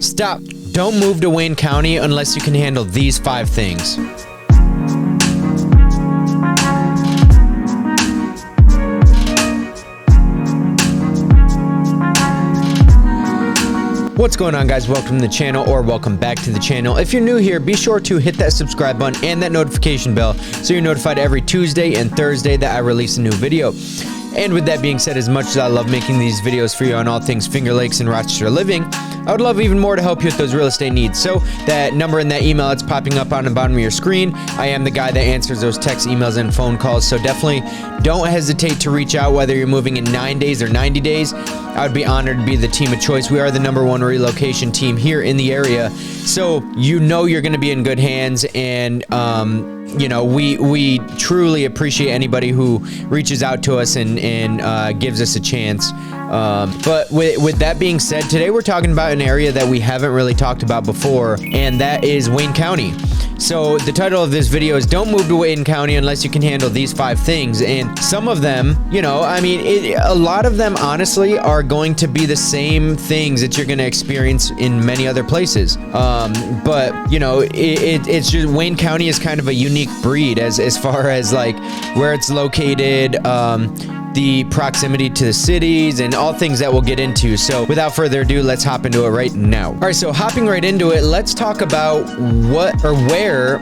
Stop. Don't move to Wayne County unless you can handle these 5 things. What's going on, guys? Welcome to the channel, or welcome back to the channel. If you're new here, be sure to hit that subscribe button and that notification bell so you're notified every Tuesday and Thursday that I release a new video. And with that being said, as much as I love making these videos for you on all things Finger Lakes and Rochester living, I would love even more to help you with those real estate needs. So that number and that email that's popping up on the bottom of your screen, I am the guy that answers those texts, emails, and phone calls. So definitely don't hesitate to reach out, whether you're moving in 9 days or 90 days. I would be honored to be the team of choice. We are the #1 relocation team here in the area. So you know you're going to be in good hands, and you know, we truly appreciate anybody who reaches out to us and gives us a chance. But with that being said, today we're talking about an area that we haven't really talked about before, and that is Wayne County. So the title of this video is Don't Move to Wayne County Unless You Can Handle These 5 Things. And some of them, you know, I mean, a lot of them honestly are going to be the same things that you're going to experience in many other places. But you know, it's just Wayne County is kind of a unique breed as far as like where it's located, the proximity to the cities, and all things that we'll get into. So without further ado, let's hop into it right now. All right, so hopping right into it, let's talk about what or where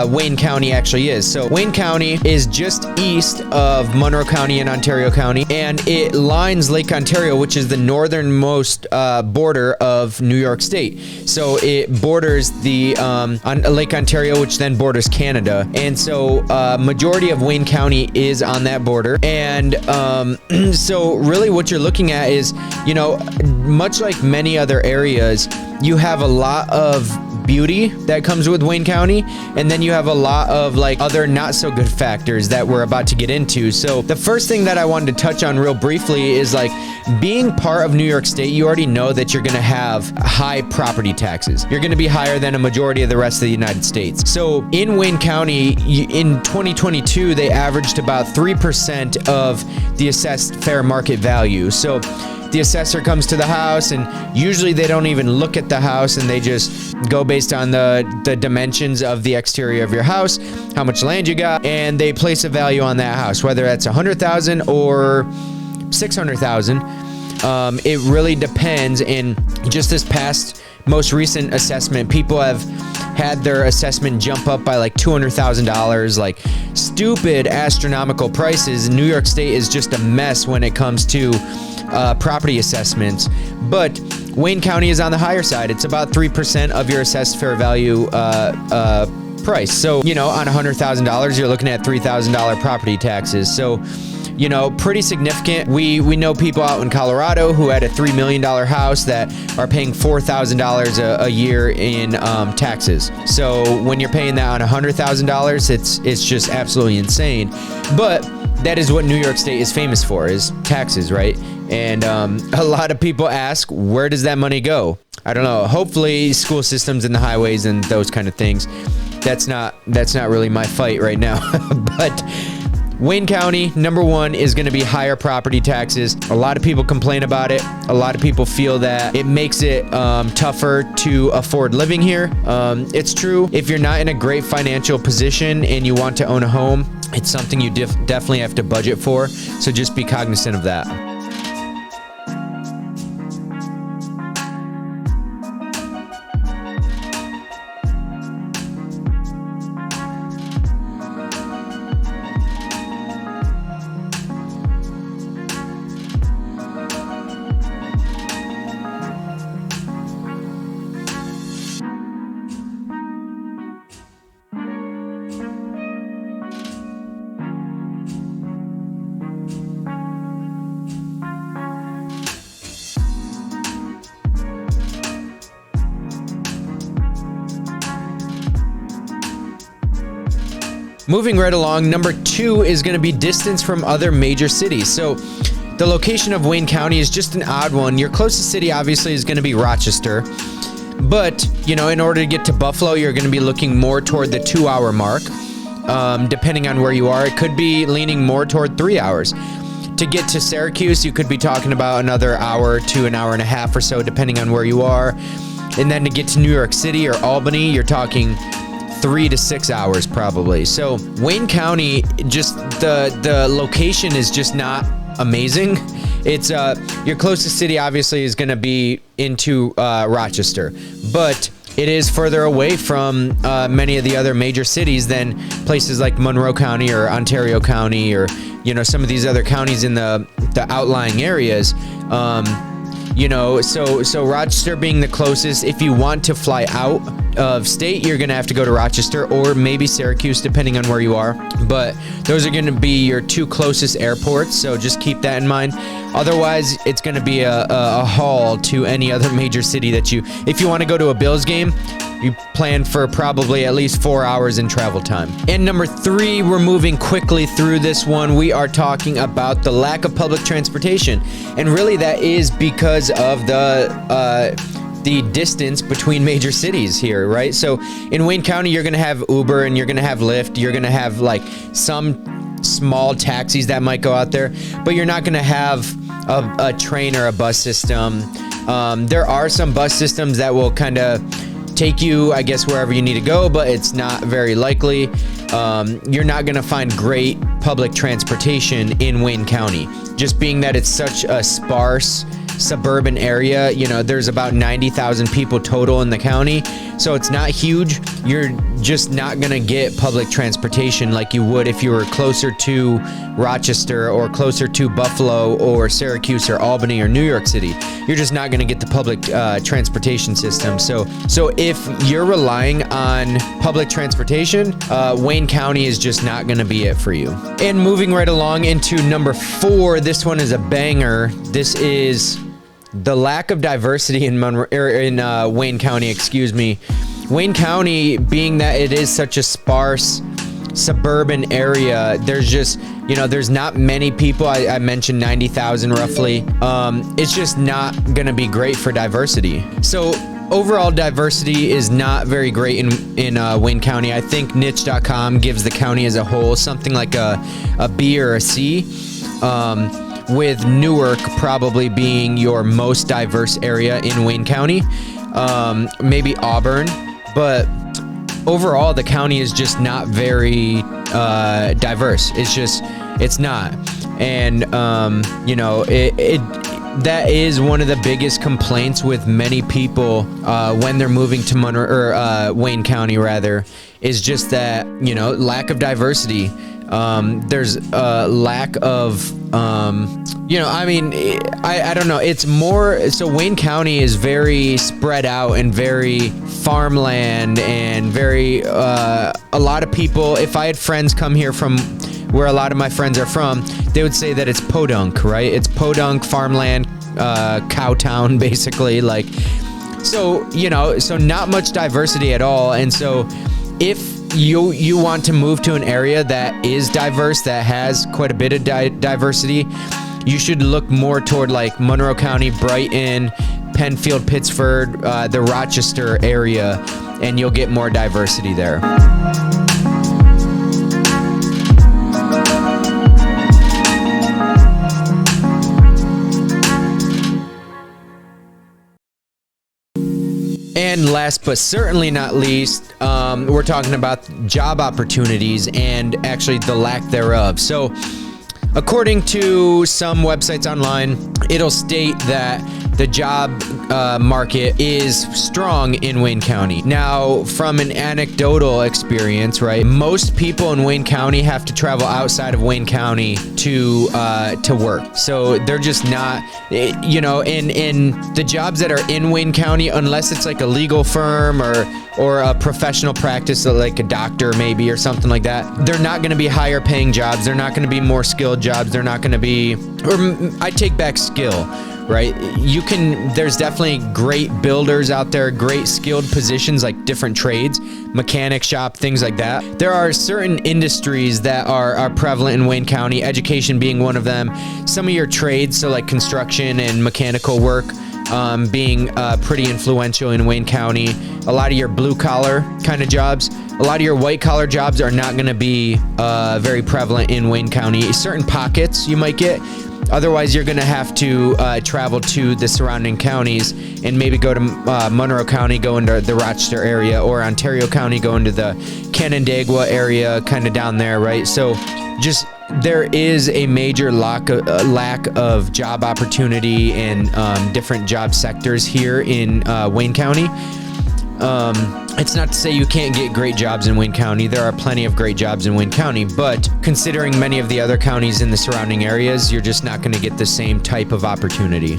Wayne County actually is. So Wayne County is just east of Monroe County and Ontario County, and it lines Lake Ontario, which is the northernmost border of New York State. So it borders the on Lake Ontario, which then borders Canada. And so majority of Wayne County is on that border. And so really what you're looking at is, you know, much like many other areas, you have a lot of beauty that comes with Wayne County, and then you have a lot of like other not so good factors that we're about to get into. So the first thing that I wanted to touch on real briefly is like being part of New York State. You already know that you're going to have high property taxes. You're going to be higher than a majority of the rest of the United States. So in Wayne County in 2022, they averaged about 3% of the assessed fair market value. So the assessor comes to the house, and usually they don't even look at the house, and they just go based on the dimensions of the exterior of your house, how much land you got, and they place a value on that house, whether that's $100,000 or $600,000. It really depends. And just this past most recent assessment, people have had their assessment jump up by like $200,000, like stupid astronomical prices. New York State is just a mess when it comes to property assessments, but Wayne County is on the higher side. It's about 3% of your assessed fair value price. So, you know, on $100,000, you're looking at $3,000 property taxes. So, you know, pretty significant. We know people out in Colorado who had a $3 million house that are paying $4,000 a year in taxes. So when you're paying that on $100,000, it's just absolutely insane. But that is what New York State is famous for, is taxes, right? And a lot of people ask, where does that money go? I don't know. Hopefully school systems and the highways and those kind of things. That's not really my fight right now. But Wayne County, #1 is going to be higher property taxes. A lot of people complain about it. A lot of people feel that it makes it tougher to afford living here. It's true. If you're not in a great financial position and you want to own a home, it's something you definitely have to budget for. So just be cognizant of that. Moving right along, #2 is going to be distance from other major cities. So the location of Wayne County is just an odd one. Your closest city obviously is going to be Rochester. But, you know, in order to get to Buffalo, you're going to be looking more toward the 2-hour mark. Depending on where you are, it could be leaning more toward 3 hours. To get to Syracuse, you could be talking about another hour to an hour and a half or so, depending on where you are. And then to get to New York City or Albany, you're talking 3 to 6 hours probably. So Wayne County, just the location is just not amazing. It's your closest city obviously is going to be into Rochester, but it is further away from many of the other major cities than places like Monroe County or Ontario County, or some of these other counties in the outlying areas. So Rochester being the closest. If you want to fly out of state, you're gonna have to go to Rochester or maybe Syracuse, depending on where you are. But those are gonna be your 2 closest airports, so just keep that in mind. Otherwise, it's gonna be a haul to any other major city that if you want to go to a Bills game, you plan for probably at least 4 hours in travel time. And number 3, we're moving quickly through this one. We are talking about the lack of public transportation. And really that is because of the distance between major cities here, right? So in Wayne County, you're gonna have Uber and you're gonna have Lyft. You're gonna have like some small taxis that might go out there, but you're not gonna have a train or a bus system. There are some bus systems that will kind of take you, I guess, wherever you need to go, but it's not very likely. You're not going to find great public transportation in Wayne County, just being that it's such a sparse suburban area. There's about 90,000 people total in the county, so it's not huge. You're just not going to get public transportation like you would if you were closer to Rochester or closer to Buffalo or Syracuse or Albany or New York City. You're just not going to get the public transportation system. So if you're relying on public transportation, Wayne County is just not going to be it for you. And moving right along into number 4, this one is a banger. This is the lack of diversity in Wayne County, Wayne County, being that it is such a sparse suburban area, there's just, there's not many people. I mentioned 90,000 roughly. It's just not going to be great for diversity. So overall diversity is not very great in Wayne County. I think niche.com gives the county as a whole something like a B or a C. With Newark probably being your most diverse area in Wayne County, maybe Auburn, but overall the county is just not very diverse. It's not. And that is one of the biggest complaints with many people when they're moving to Wayne County rather, is just that, lack of diversity. There's a lack of, I don't know. It's more, so Wayne County is very spread out and very farmland and very, a lot of people, if I had friends come here from where a lot of my friends are from, they would say that it's podunk, right? It's podunk, farmland, cow town, basically. Like, so not much diversity at all. And so if you want to move to an area that is diverse, that has quite a bit of diversity, you should look more toward like Monroe County, Brighton, Penfield, Pittsford, the Rochester area, and you'll get more diversity there. And last but certainly not least, we're talking about job opportunities and actually the lack thereof. So according to some websites online, it'll state that the job market is strong in Wayne County. Now, from an anecdotal experience, right, most people in Wayne County have to travel outside of Wayne County to work. So they're just not, in the jobs that are in Wayne County, unless it's like a legal firm or a professional practice, so like a doctor maybe or something like that, they're not going to be higher paying jobs. They're not going to be more skilled jobs. They're not going to be, or I take back skill. Right? There's definitely great builders out there, great skilled positions like different trades, mechanic shop, things like that. There are certain industries that are prevalent in Wayne County, education being one of them. Some of your trades, so like construction and mechanical work, being pretty influential in Wayne County. A lot of your blue collar kind of jobs, a lot of your white collar jobs are not going to be very prevalent in Wayne County. Certain pockets you might get. Otherwise, you're going to have to travel to the surrounding counties and maybe go to Monroe County, go into the Rochester area, or Ontario County, go into the Canandaigua area, kind of down there, right? So just there is a major lack of job opportunity and different job sectors here in Wayne County. It's not to say you can't get great jobs in Wayne County. There are plenty of great jobs in Wayne County, but considering many of the other counties in the surrounding areas, you're just not going to get the same type of opportunity.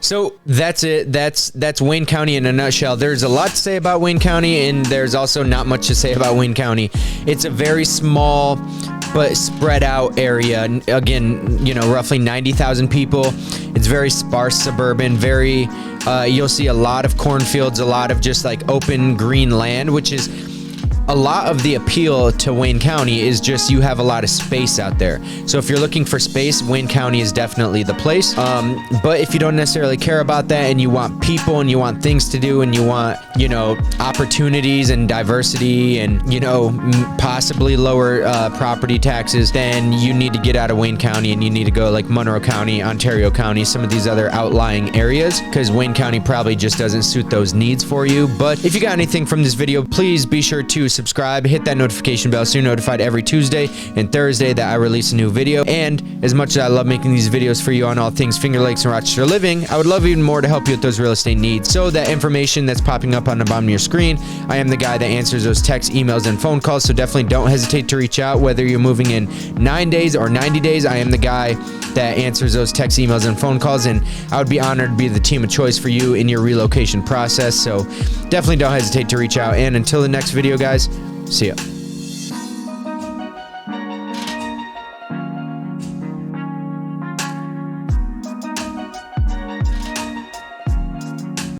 So that's it. That's Wayne County in a nutshell. There's a lot to say about Wayne County, and there's also not much to say about Wayne County. It's a very small but spread out area. Again, roughly 90,000 people. It's very sparse suburban, very you'll see a lot of cornfields, a lot of just like open green land, which is a lot of the appeal to Wayne County is just you have a lot of space out there. So if you're looking for space, Wayne County is definitely the place. But if you don't necessarily care about that and you want people and you want things to do and you want, opportunities and diversity and, possibly lower property taxes, then you need to get out of Wayne County and you need to go like Monroe County, Ontario County, some of these other outlying areas, because Wayne County probably just doesn't suit those needs for you. But if you got anything from this video, please be sure to subscribe, hit that notification bell so you're notified every Tuesday and Thursday that I release a new video. And as much as I love making these videos for you on all things Finger Lakes and Rochester living, I would love even more to help you with those real estate needs. So that information that's popping up on the bottom of your screen, I am the guy that answers those texts, emails, and phone calls. So definitely don't hesitate to reach out, whether you're moving in 9 days or 90 days. I am the guy that answers those texts, emails, and phone calls, and I would be honored to be the team of choice for you in your relocation process. So definitely don't hesitate to reach out. And until the next video, guys, see ya.